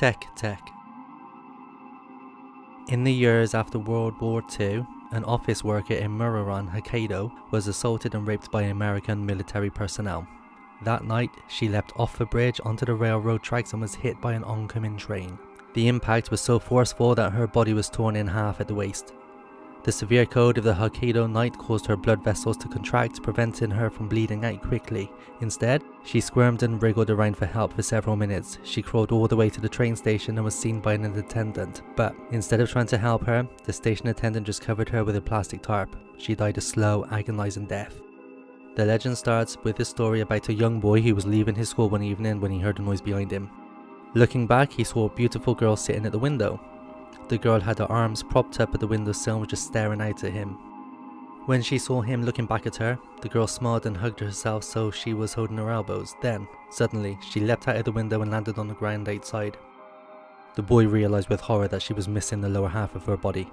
Tech. In the years after World War II, an office worker in Muroran, Hokkaido was assaulted and raped by American military personnel. That night, she leapt off the bridge onto the railroad tracks and was hit by an oncoming train. The impact was so forceful that her body was torn in half at the waist. The severe cold of the Hokkaido night caused her blood vessels to contract, preventing her from bleeding out quickly. Instead, she squirmed and wriggled around for help for several minutes. She crawled all the way to the train station and was seen by an attendant. But instead of trying to help her, the station attendant just covered her with a plastic tarp. She died a slow, agonizing death. The legend starts with a story about a young boy who was leaving his school one evening when he heard a noise behind him. Looking back, he saw a beautiful girl sitting at the window. The girl had her arms propped up at the windowsill and was just staring out at him. When she saw him looking back at her, the girl smiled and hugged herself so she was holding her elbows. Then, suddenly, she leapt out of the window and landed on the ground outside. The boy realized with horror that she was missing the lower half of her body.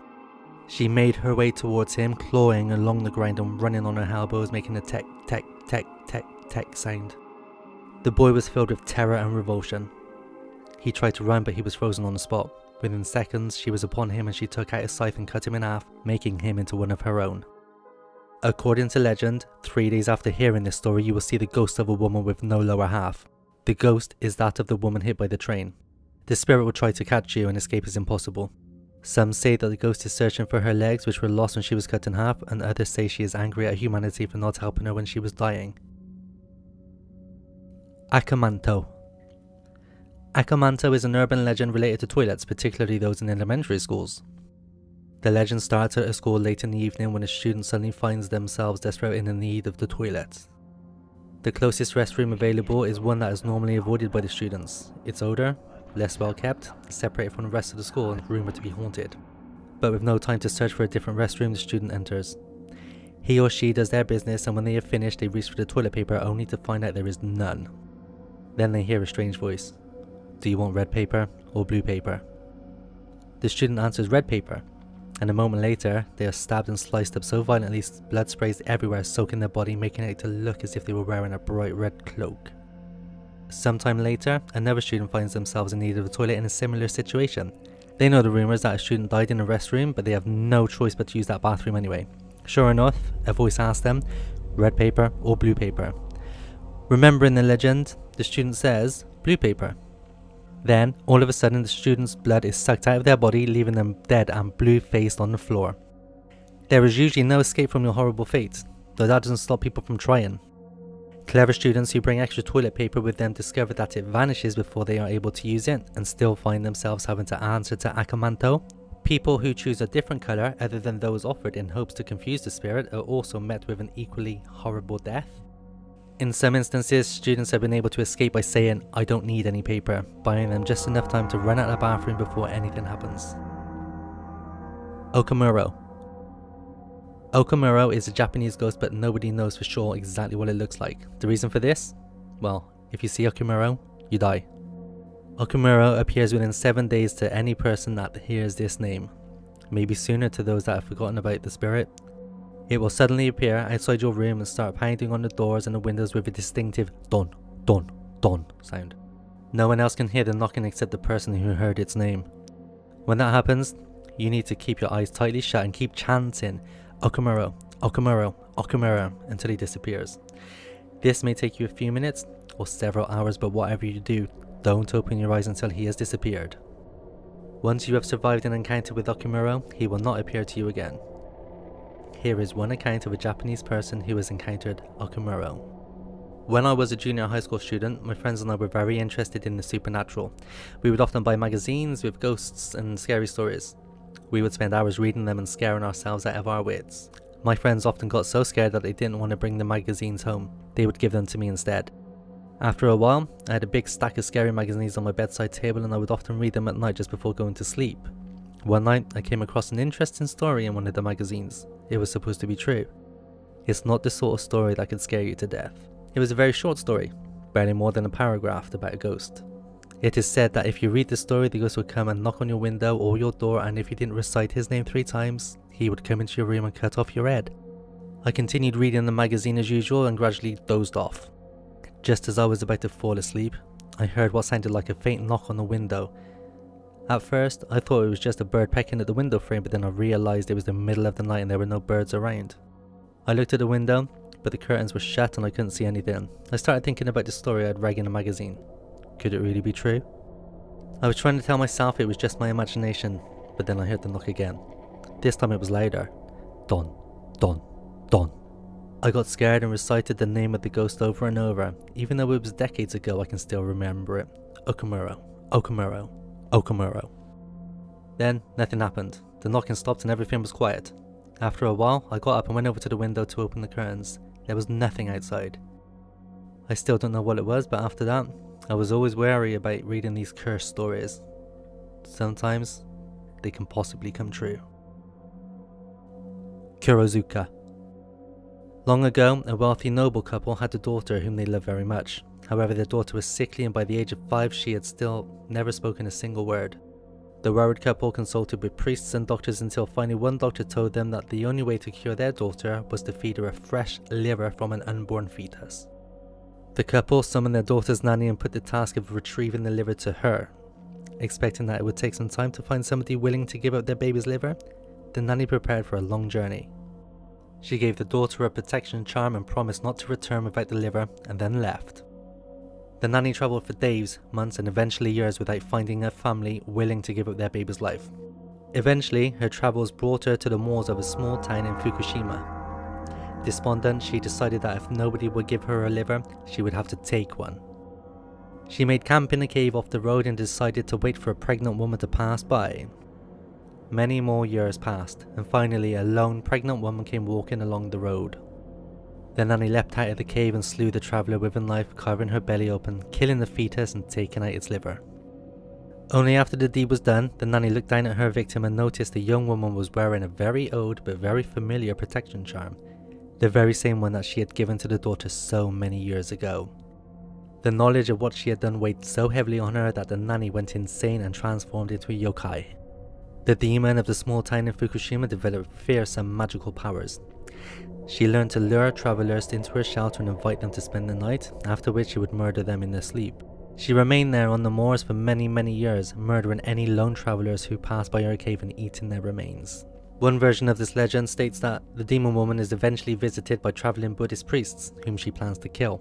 She made her way towards him, clawing along the ground and running on her elbows, making a tech sound. The boy was filled with terror and revulsion. He tried to run, but he was frozen on the spot. Within seconds, she was upon him and she took out a scythe and cut him in half, making him into one of her own. According to legend, 3 days after hearing this story, you will see the ghost of a woman with no lower half. The ghost is that of the woman hit by the train. The spirit will try to catch you and escape is impossible. Some say that the ghost is searching for her legs, which were lost when she was cut in half, and others say she is angry at humanity for not helping her when she was dying. Akamanto. Akamanto is an urban legend related to toilets, particularly those in elementary schools. The legend starts at a school late in the evening when a student suddenly finds themselves desperate in the need of the toilet. The closest restroom available is one that is normally avoided by the students. It's older, less well kept, separated from the rest of the school and rumoured to be haunted. But with no time to search for a different restroom, the student enters. He or she does their business, and when they have finished, they reach for the toilet paper only to find out there is none. Then they hear a strange voice. Do you want red paper or blue paper? The student answers red paper, and a moment later, they are stabbed and sliced up so violently blood sprays everywhere, soaking their body, making it to look as if they were wearing a bright red cloak. Sometime later, another student finds themselves in need of a toilet in a similar situation. They know the rumours that a student died in a restroom, but they have no choice but to use that bathroom anyway. Sure enough, a voice asks them, red paper or blue paper? Remembering the legend, the student says, blue paper. Then, all of a sudden, the student's blood is sucked out of their body, leaving them dead and blue-faced on the floor. There is usually no escape from your horrible fate, though that doesn't stop people from trying. Clever students who bring extra toilet paper with them discover that it vanishes before they are able to use it, and still find themselves having to answer to Akamanto. People who choose a different colour other than those offered in hopes to confuse the spirit are also met with an equally horrible death. In some instances, students have been able to escape by saying, I don't need any paper, buying them just enough time to run out of the bathroom before anything happens. Okamuro. Okamuro is a Japanese ghost, but nobody knows for sure exactly what it looks like. The reason for this? Well, if you see Okamuro, you die. Okamuro appears within 7 days to any person that hears this name, maybe sooner to those that have forgotten about the spirit. It will suddenly appear outside your room and start pounding on the doors and the windows with a distinctive don, don, don sound. No one else can hear the knocking except the person who heard its name. When that happens, you need to keep your eyes tightly shut and keep chanting Okamuro, Okamuro, Okamuro until he disappears. This may take you a few minutes or several hours, but whatever you do, don't open your eyes until he has disappeared. Once you have survived an encounter with Okamuro, he will not appear to you again. Here is one account of a Japanese person who has encountered Okamuro. When I was a junior high school student, my friends and I were very interested in the supernatural. We would often buy magazines with ghosts and scary stories. We would spend hours reading them and scaring ourselves out of our wits. My friends often got so scared that they didn't want to bring the magazines home. They would give them to me instead. After a while, I had a big stack of scary magazines on my bedside table, and I would often read them at night just before going to sleep. One night, I came across an interesting story in one of the magazines. It was supposed to be true. It's not the sort of story that could scare you to death. It was a very short story, barely more than a paragraph about a ghost. It is said that if you read the story, the ghost would come and knock on your window or your door, and if you didn't recite his name 3 times, he would come into your room and cut off your head. I continued reading the magazine as usual and gradually dozed off. Just as I was about to fall asleep, I heard what sounded like a faint knock on the window. At first, I thought it was just a bird pecking at the window frame, but then I realised it was the middle of the night and there were no birds around. I looked at the window, but the curtains were shut and I couldn't see anything. I started thinking about the story I'd read in a magazine. Could it really be true? I was trying to tell myself it was just my imagination, but then I heard the knock again. This time it was louder. Don, Don, Don. I got scared and recited the name of the ghost over and over. Even though it was decades ago, I can still remember it. Okamuro, Okamuro, Okamuro. Then nothing happened. The knocking stopped and everything was quiet. After a while, I got up and went over to the window to open the curtains. There was nothing outside. I still don't know what it was, but after that, I was always wary about reading these cursed stories. Sometimes, they can possibly come true. Kurozuka. Long ago, a wealthy noble couple had a daughter whom they loved very much. However, their daughter was sickly and by the age of 5 she had still never spoken a single word. The worried couple consulted with priests and doctors until finally one doctor told them that the only way to cure their daughter was to feed her a fresh liver from an unborn fetus. The couple summoned their daughter's nanny and put the task of retrieving the liver to her. Expecting that it would take some time to find somebody willing to give up their baby's liver, the nanny prepared for a long journey. She gave the daughter a protection charm and promised not to return without the liver, and then left. The nanny travelled for days, months and eventually years without finding a family willing to give up their baby's life. Eventually, her travels brought her to the moors of a small town in Fukushima. Despondent, she decided that if nobody would give her a liver, she would have to take one. She made camp in a cave off the road and decided to wait for a pregnant woman to pass by. Many more years passed, and finally a lone pregnant woman came walking along the road. The nanny leapt out of the cave and slew the traveller with a knife, carving her belly open, killing the fetus and taking out its liver. Only after the deed was done, the nanny looked down at her victim and noticed the young woman was wearing a very old but very familiar protection charm, the very same one that she had given to the daughter so many years ago. The knowledge of what she had done weighed so heavily on her that the nanny went insane and transformed into a yokai. The demon of the small town in Fukushima developed fearsome magical powers. She learned to lure travelers into her shelter and invite them to spend the night, after which she would murder them in their sleep. She remained there on the moors for many years, murdering any lone travelers who passed by her cave and eating their remains. One version of this legend states that the demon woman is eventually visited by traveling Buddhist priests, whom she plans to kill.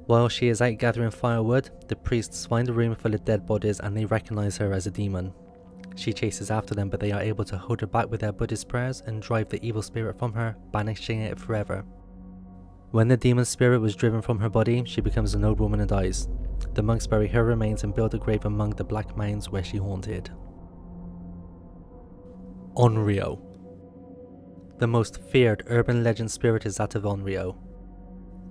While she is out gathering firewood, the priests find a room full of dead bodies and they recognize her as a demon. She chases after them, but they are able to hold her back with their Buddhist prayers and drive the evil spirit from her, banishing it forever. When the demon spirit was driven from her body, she becomes an old woman and dies. The monks bury her remains and build a grave among the black mounds where she haunted. Onryo. The most feared urban legend spirit is that of Onryo.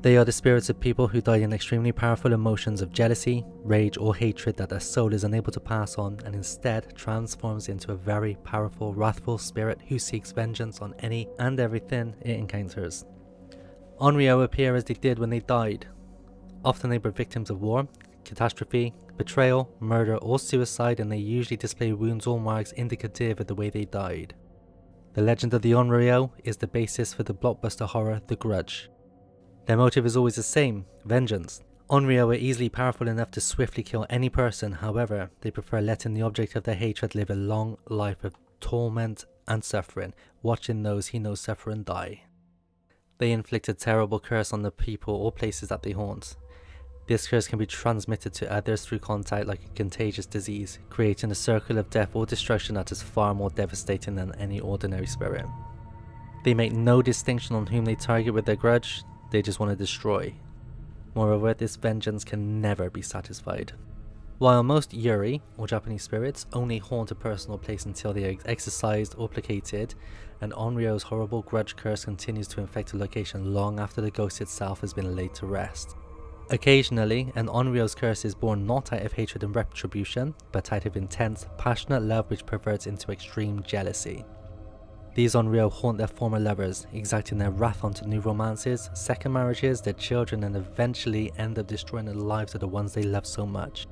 They are the spirits of people who died in extremely powerful emotions of jealousy, rage or hatred that their soul is unable to pass on and instead transforms into a very powerful, wrathful spirit who seeks vengeance on any and everything it encounters. Onryo appear as they did when they died. Often they were victims of war, catastrophe, betrayal, murder or suicide, and they usually display wounds or marks indicative of the way they died. The legend of the Onryo is the basis for the blockbuster horror The Grudge. Their motive is always the same, vengeance. Onryo are easily powerful enough to swiftly kill any person, however, they prefer letting the object of their hatred live a long life of torment and suffering, watching those he knows suffer and die. They inflict a terrible curse on the people or places that they haunt. This curse can be transmitted to others through contact like a contagious disease, creating a circle of death or destruction that is far more devastating than any ordinary spirit. They make no distinction on whom they target with their grudge. They just want to destroy. Moreover, this vengeance can never be satisfied. While most Yuri, or Japanese spirits, only haunt a personal place until they are exorcised or placated, an Onryo's horrible grudge curse continues to infect a location long after the ghost itself has been laid to rest. Occasionally, an Onryo's curse is born not out of hatred and retribution, but out of intense, passionate love which perverts into extreme jealousy. These Onryo haunt their former lovers, exacting their wrath onto new romances, second marriages, their children, and eventually end up destroying the lives of the ones they love so much.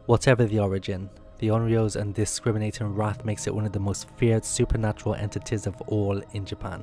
Whatever the origin, the Onryo's undiscriminating wrath makes it one of the most feared supernatural entities of all in Japan.